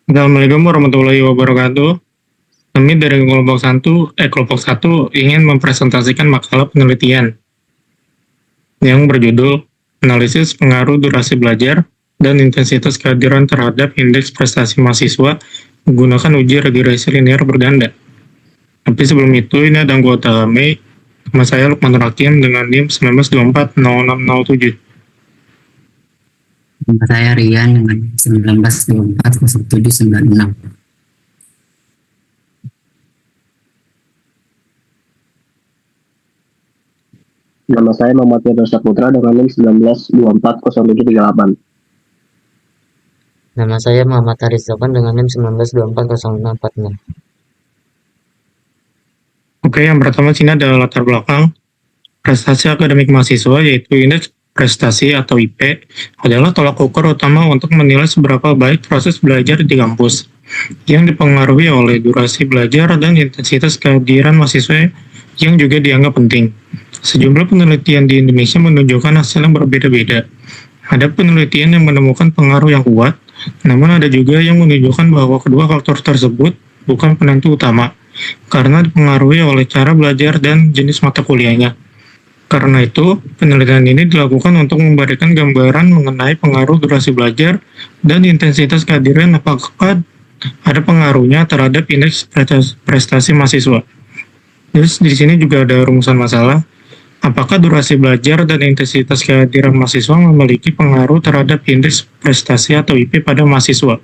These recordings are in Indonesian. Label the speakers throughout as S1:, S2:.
S1: Assalamualaikum warahmatullahi wabarakatuh. Kami dari kelompok satu ingin mempresentasikan makalah penelitian yang berjudul Analisis Pengaruh Durasi Belajar dan Intensitas Kehadiran terhadap Indeks Prestasi Mahasiswa menggunakan uji regresi linear berganda. Tapi sebelum itu, ini ada anggota kami, nama saya Lukman Hakim dengan NIM 19240607.
S2: Nama saya Rian dengan 19240796.
S3: Nama saya Muhammad Firdaus Saputra dengan NIM 19240738.
S2: Nama saya Muhammad Haris Sofan dengan NIM 19240646.
S1: Oke, yang pertama sini adalah latar belakang prestasi akademik mahasiswa, yaitu indeks prestasi atau IP, adalah tolak ukur utama untuk menilai seberapa baik proses belajar di kampus, yang dipengaruhi oleh durasi belajar dan intensitas kehadiran mahasiswa yang juga dianggap penting. Sejumlah penelitian di Indonesia menunjukkan hasil yang berbeda-beda. Ada penelitian yang menemukan pengaruh yang kuat, namun ada juga yang menunjukkan bahwa kedua faktor tersebut bukan penentu utama, karena dipengaruhi oleh cara belajar dan jenis mata kuliahnya. Karena itu, penelitian ini dilakukan untuk memberikan gambaran mengenai pengaruh durasi belajar dan intensitas kehadiran, apakah ada pengaruhnya terhadap indeks prestasi mahasiswa. Terus di sini juga ada rumusan masalah. Apakah durasi belajar dan intensitas kehadiran mahasiswa memiliki pengaruh terhadap indeks prestasi atau IP pada mahasiswa?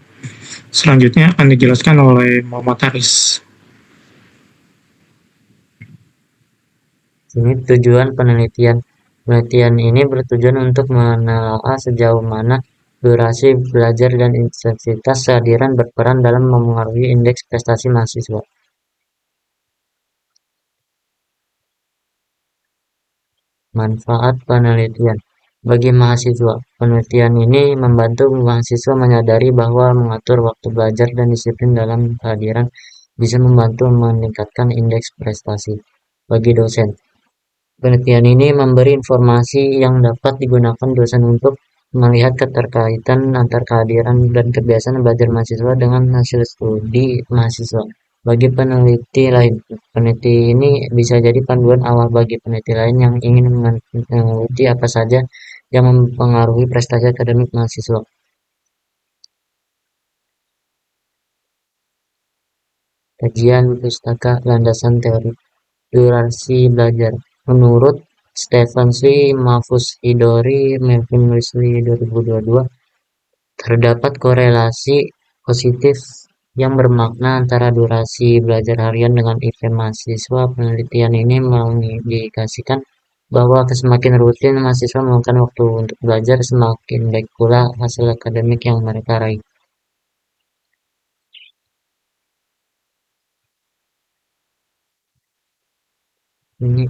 S1: Selanjutnya akan dijelaskan oleh Muhammad Haris.
S2: Ini tujuan penelitian. Penelitian ini bertujuan untuk menelaah sejauh mana durasi belajar dan intensitas kehadiran berperan dalam memengaruhi indeks prestasi mahasiswa. Manfaat penelitian bagi mahasiswa. Penelitian ini membantu mahasiswa menyadari bahwa mengatur waktu belajar dan disiplin dalam kehadiran bisa membantu meningkatkan indeks prestasi. Bagi dosen, penelitian ini memberi informasi yang dapat digunakan dosen untuk melihat keterkaitan antar kehadiran dan kebiasaan belajar mahasiswa dengan hasil studi mahasiswa. Bagi peneliti lain, peneliti ini bisa jadi panduan awal bagi peneliti lain yang ingin meneliti apa saja yang mempengaruhi prestasi akademik mahasiswa. Kajian pustaka landasan teori durasi belajar. Menurut Stephen Swi, Mahfuz Hidori, Melvin Wesley 2022, terdapat korelasi positif yang bermakna antara durasi belajar harian dengan IP mahasiswa. Penelitian ini mengindikasikan bahwa semakin rutin mahasiswa meluangkan waktu untuk belajar, semakin baik pula hasil akademik yang mereka raih. Ini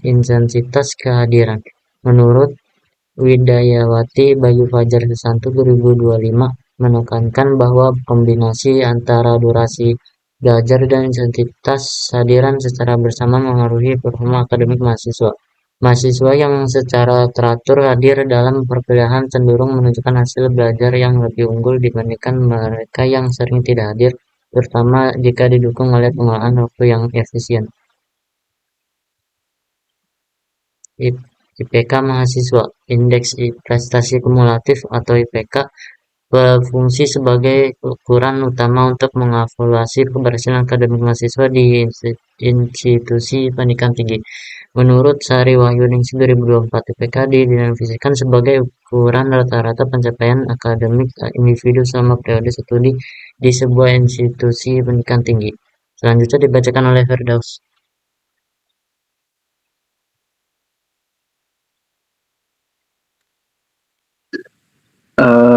S2: intensitas kehadiran. Menurut Widayawati Bayu Fajar Susanto 2025 menekankan bahwa kombinasi antara durasi belajar dan intensitas hadiran secara bersama mengaruhi performa akademik mahasiswa. Mahasiswa yang secara teratur hadir dalam perkuliahan cenderung menunjukkan hasil belajar yang lebih unggul dibandingkan mereka yang sering tidak hadir, terutama jika didukung oleh pengolahan waktu yang efisien. IPK mahasiswa, Indeks Prestasi Kumulatif atau IPK, berfungsi sebagai ukuran utama untuk mengevaluasi keberhasilan akademik mahasiswa di institusi pendidikan tinggi. Menurut Sari Wahyuningsi 2024, IPK didefinisikan sebagai ukuran rata-rata pencapaian akademik individu selama periode studi di sebuah institusi pendidikan tinggi. Selanjutnya dibacakan oleh Firdaus.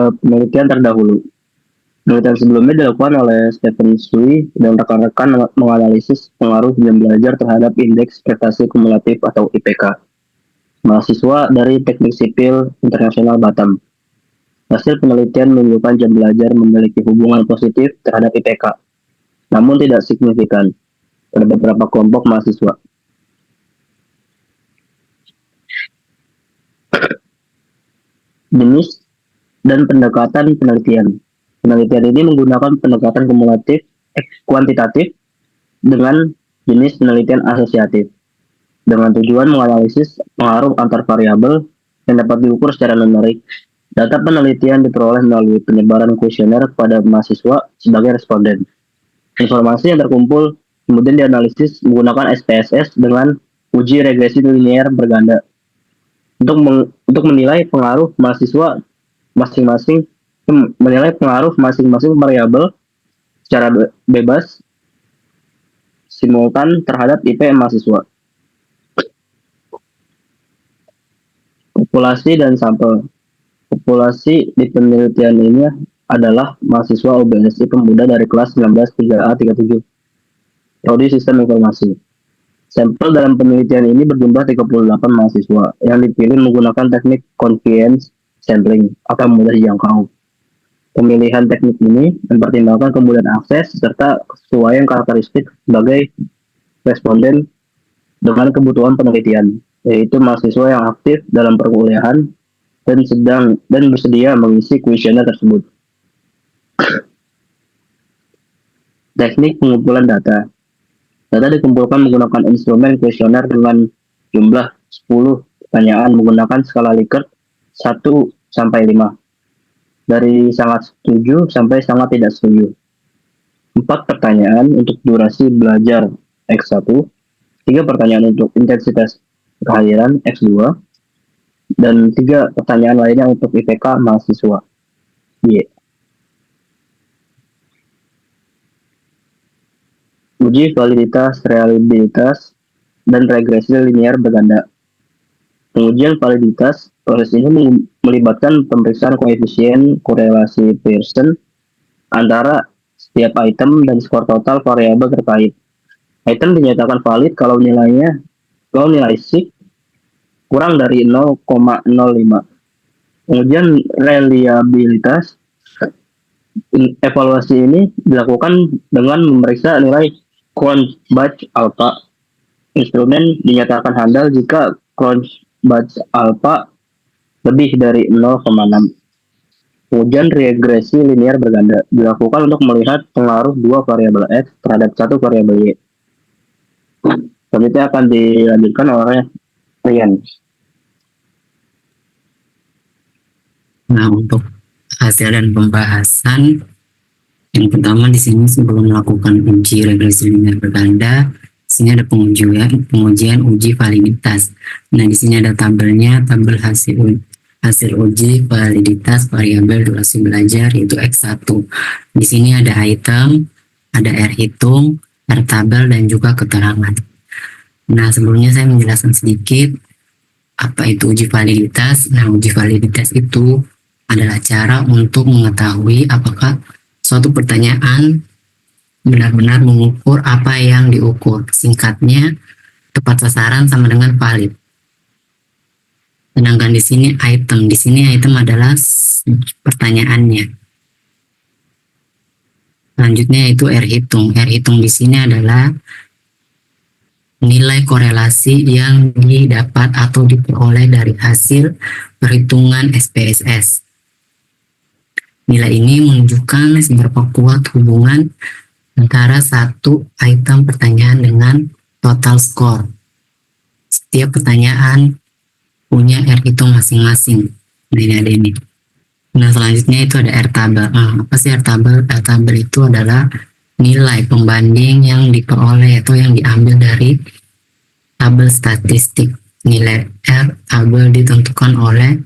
S3: Penelitian terdahulu. Penelitian sebelumnya dilakukan oleh Stephen Sui dan rekan-rekan menganalisis pengaruh jam belajar terhadap indeks prestasi kumulatif atau IPK mahasiswa dari Teknik Sipil Internasional Batam. Hasil penelitian menunjukkan jam belajar memiliki hubungan positif terhadap IPK, namun tidak signifikan pada beberapa kelompok mahasiswa. Jenis dan pendekatan penelitian. Penelitian ini menggunakan pendekatan kuantitatif dengan jenis penelitian asosiatif dengan tujuan menganalisis pengaruh antar variabel yang dapat diukur secara numerik. Data penelitian diperoleh melalui penyebaran kuesioner kepada mahasiswa sebagai responden. Informasi yang terkumpul kemudian dianalisis menggunakan SPSS dengan uji regresi linear berganda untuk menilai pengaruh mahasiswa masing-masing variabel secara bebas simultan terhadap IP mahasiswa. Populasi dan sampel. Populasi di penelitian ini adalah mahasiswa OBSI pemuda dari kelas 19 3A37 Prodi Sistem Informasi. Sampel dalam penelitian ini berjumlah 38 mahasiswa yang dipilih menggunakan teknik convenience sampling atau mudah dijangkau. Pemilihan teknik ini mempertimbangkan kemudahan akses serta kesesuaian karakteristik sebagai responden dengan kebutuhan penelitian, yaitu mahasiswa yang aktif dalam perkuliahan dan bersedia mengisi kuesioner tersebut. Teknik pengumpulan data. Data dikumpulkan menggunakan instrumen kuesioner dengan jumlah 10 pertanyaan menggunakan skala Likert 1 sampai 5. Dari sangat setuju sampai sangat tidak setuju. 4 pertanyaan untuk durasi belajar X1, 3 pertanyaan untuk intensitas kehadiran X2, dan 3 pertanyaan lainnya untuk IPK mahasiswa. Y. Uji validitas, reliabilitas, dan regresi linear berganda. Pengujian validitas, proses ini melibatkan pemeriksaan koefisien korelasi Pearson antara setiap item dan skor total variabel terkait. Item dinyatakan valid kalau nilai SIG kurang dari 0,05. Pengujian reliabilitas, evaluasi ini dilakukan dengan memeriksa nilai Cronbach alpha. Instrumen dinyatakan handal jika Cronbach alpha lebih dari 0,6. Pengujian regresi linear berganda dilakukan untuk melihat pengaruh dua variabel X terhadap satu variabel Y. Selanjutnya akan dilanjutkan oleh Rian.
S4: Nah, untuk hasil dan pembahasan, yang pertama di sini sebelum melakukan uji regresi linear berganda, di sini ada pengujian uji validitas. Nah, di sini ada tabelnya, tabel hasil uji validitas variabel durasi belajar yaitu X1. Di sini ada item, ada R hitung, R tabel, dan juga keterangan. Nah, sebelumnya saya menjelaskan sedikit apa itu uji validitas. Nah, uji validitas itu adalah cara untuk mengetahui apakah suatu pertanyaan benar-benar mengukur apa yang diukur. Singkatnya, tepat sasaran sama dengan valid. Sedangkan di sini item adalah pertanyaannya. Selanjutnya itu R hitung. R hitung di sini adalah nilai korelasi yang didapat atau diperoleh dari hasil perhitungan SPSS. Nilai ini menunjukkan seberapa kuat hubungan antara satu item pertanyaan dengan total skor. Setiap pertanyaan punya R hitung masing-masing. Nah, ini ada ini. Nah, selanjutnya itu ada R tabel. Apa sih R tabel? R tabel itu adalah nilai pembanding yang diperoleh atau yang diambil dari tabel statistik. Nilai R tabel ditentukan oleh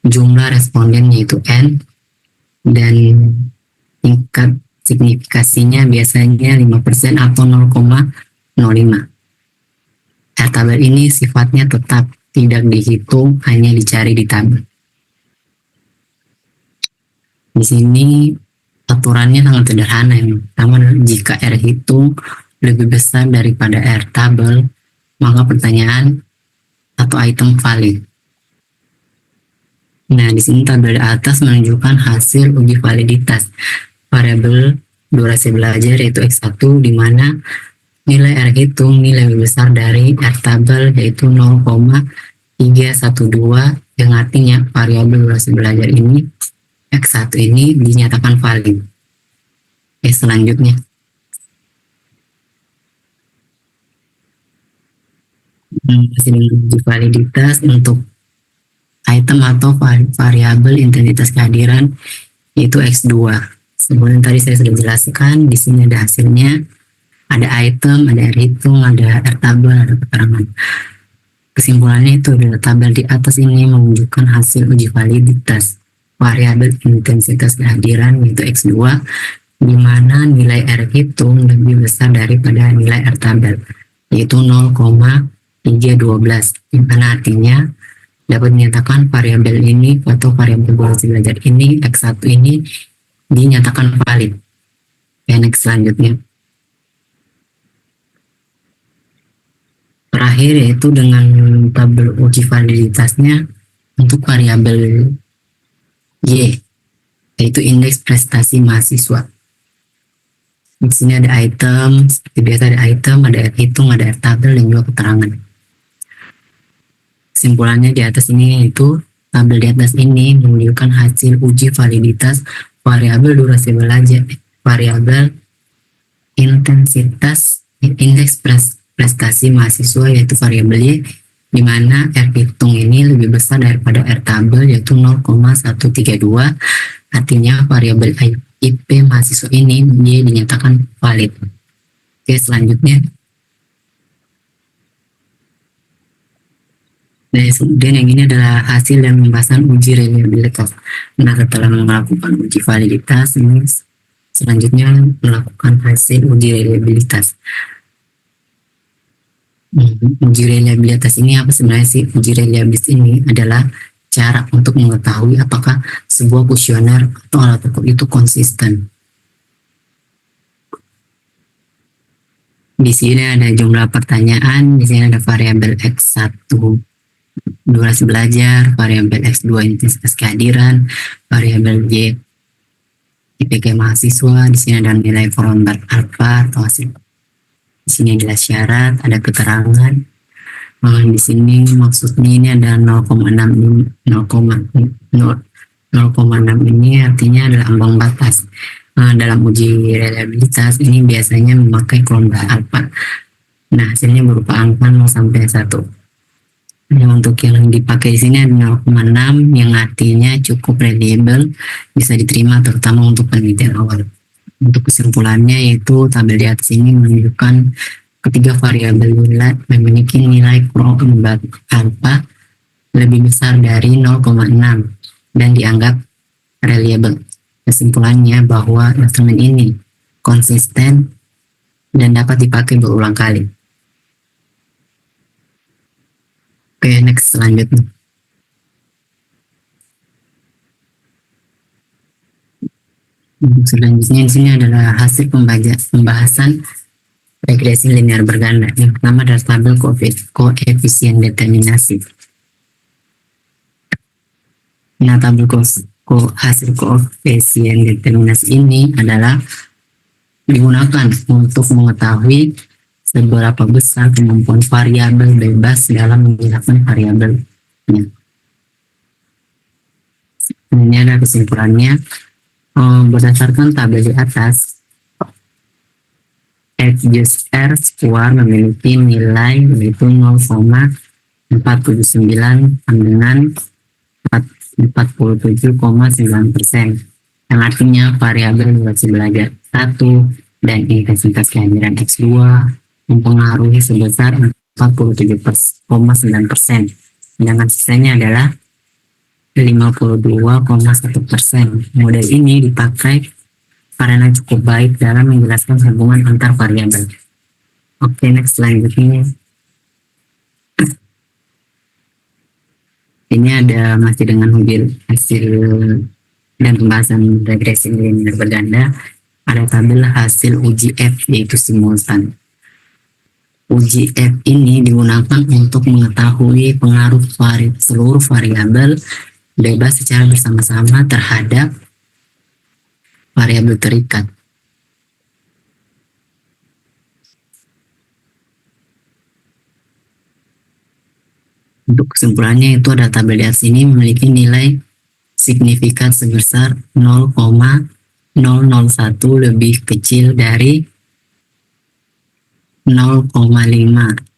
S4: jumlah responden yaitu N, dan tingkat signifikasinya biasanya 5% atau 0,05. R tabel ini sifatnya tetap, tidak dihitung, hanya dicari di tabel. Di sini aturannya sangat sederhana. Yang pertama, jika R hitung lebih besar daripada R tabel, maka pertanyaan atau item valid. Nah, di sini tabel di atas menunjukkan hasil uji validitas variabel durasi belajar yaitu X1, di mana nilai R hitung nilai lebih besar dari R tabel yaitu 0,312, yang artinya variabel durasi belajar ini X1 ini dinyatakan valid. Oke, selanjutnya. Hasil uji validitas untuk item atau variabel intensitas kehadiran yaitu X2. Sebelum tadi saya sudah jelaskan, di sini ada hasilnya, ada item, ada R hitung, ada R tabel, ada keterangan. Kesimpulannya itu adalah tabel di atas ini menunjukkan hasil uji validitas variabel intensitas kehadiran yaitu X2, di mana nilai R hitung lebih besar daripada nilai R tabel, yaitu 0,312, yang mana artinya dapat menyatakan variabel ini atau variabel durasi belajar ini X1 ini dinyatakan valid. Oke, next selanjutnya. Terakhir yaitu dengan tabel uji validitasnya untuk variabel Y, yaitu indeks prestasi mahasiswa. Di sini ada item, seperti biasa ada item, ada R hitung, ada R tabel, dan juga keterangan. Kesimpulannya di atas ini yaitu tabel di atas ini menunjukkan hasil uji validitas variabel durasi belajar, variabel intensitas indeks prestasi mahasiswa yaitu variabel Y, di mana R hitung ini lebih besar daripada R tabel yaitu 0,132. Artinya variabel IP mahasiswa ini Y dinyatakan valid. Oke, selanjutnya. Nah, kemudian yang ini adalah hasil dan pembahasan uji reliabilitas. Nah, setelah melakukan uji validitas, ini selanjutnya melakukan hasil uji reliabilitas. Uji reliabilitas ini apa sebenarnya sih? Uji reliabilitas ini adalah cara untuk mengetahui apakah sebuah kuesioner atau alat ukur itu konsisten. Di sini ada jumlah pertanyaan, di sini ada variabel X1 durasi belajar, variabel X2 intensitas kehadiran, variabel Y IPK mahasiswa, di sini ada nilai formulir alfa atau hasil. Di sini adalah syarat, ada keterangan. Di sini maksudnya ini ada 0,6 ini artinya adalah ambang batas. Dalam uji reliabilitas ini biasanya memakai kelompok alfa. Nah, hasilnya berupa angka 0 sampai 1. Untuk yang dipakai di sini ada 0,6 yang artinya cukup reliable, bisa diterima terutama untuk penelitian awal. Untuk kesimpulannya yaitu tabel di atas ini menunjukkan ketiga variabel memiliki nilai kelompok alfa lebih besar dari 0,6 dan dianggap reliable. Kesimpulannya bahwa instrumen ini konsisten dan dapat dipakai berulang kali. Oke, next selanjutnya. Selanjutnya di sini adalah hasil pembahasan regresi linear berganda. Yang pertama adalah tabel koefisien determinasi. Nah, tabel hasil koefisien determinasi ini adalah digunakan untuk mengetahui seberapa besar kemampuan variabel bebas dalam menjelaskan variabel. Ini adalah kesimpulannya. Berdasarkan tabel di atas, R square memiliki nilai yaitu 0,479 dengan 47,9%, yang artinya variabel durasi belajar 1 dan intensitas kehadiran X2 mempengaruhi sebesar 47,9%, sedangkan sisanya adalah 52,1%. Model ini dipakai karena cukup baik dalam menjelaskan hubungan antar variabel. Oke, next selanjutnya. Ini ada masih dengan hasil dan pembahasan regresi linear berganda. Ada tabel hasil uji F yaitu simultan. Uji F ini digunakan untuk mengetahui pengaruh seluruh variabel bebas secara bersama-sama terhadap variabel terikat. Untuk kesimpulannya itu ada tabel di atas ini memiliki nilai signifikan sebesar 0,001 lebih kecil dari 0,5.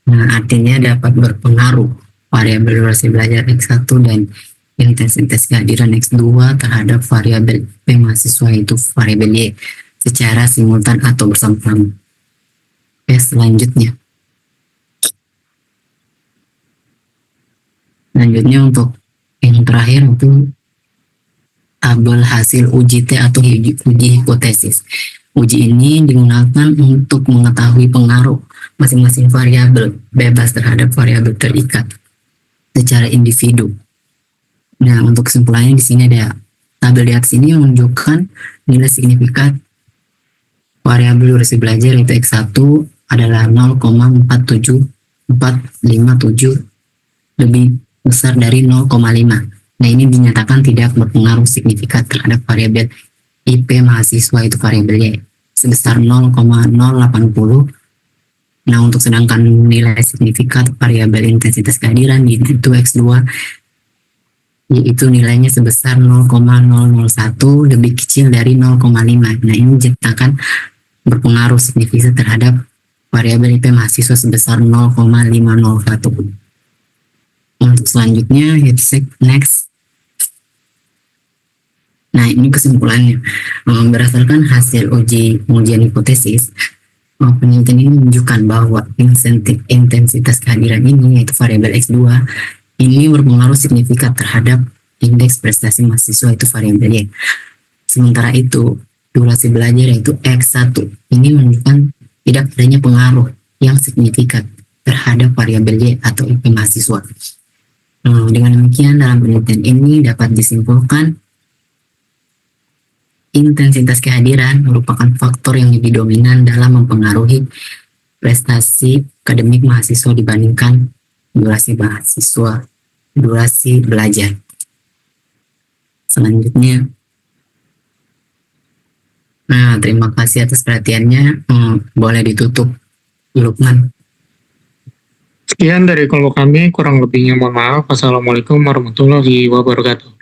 S4: Nah, artinya dapat berpengaruh variabel durasi belajar X1 dan intensitas kehadiran X2 terhadap variabel P mahasiswa yaitu variabel Y secara simultan atau bersama-sama. Oke, selanjutnya untuk yang terakhir itu tabel hasil uji T atau uji hipotesis. Uji ini digunakan untuk mengetahui pengaruh masing-masing variabel bebas terhadap variabel terikat secara individu. Nah, untuk kesimpulannya di sini ada tabel di atas ini menunjukkan nilai signifikan variabel durasi belajar yaitu X1 adalah 0,47457 lebih besar dari 0,5. Nah, ini dinyatakan tidak berpengaruh signifikan terhadap variabel IP mahasiswa itu variabel Y sebesar 0,080. Nah, untuk sedangkan nilai signifikan variabel intensitas kehadiran yaitu X2 yaitu nilainya sebesar 0,001 lebih kecil dari 0,5. Nah, ini dinyatakan berpengaruh signifikan terhadap variabel IP mahasiswa sebesar 0,501. Untuk selanjutnya, next. Nah, ini kesimpulannya. Berdasarkan hasil pengujian hipotesis, penelitian ini menunjukkan bahwa intensitas kehadiran ini, yaitu variabel X2, ini berpengaruh signifikan terhadap indeks prestasi mahasiswa, itu variabel Y. Sementara itu, durasi belajar, yaitu X1, ini menunjukkan tidak adanya pengaruh yang signifikan terhadap variabel Y atau IP mahasiswa. Dengan demikian, dalam penelitian ini dapat disimpulkan intensitas kehadiran merupakan faktor yang lebih dominan dalam mempengaruhi prestasi akademik mahasiswa dibandingkan durasi belajar. Selanjutnya, terima kasih atas perhatiannya. Boleh ditutup, Lukman.
S1: Sekian dari kelompok kami, kurang lebihnya mohon maaf. Wassalamualaikum warahmatullahi wabarakatuh.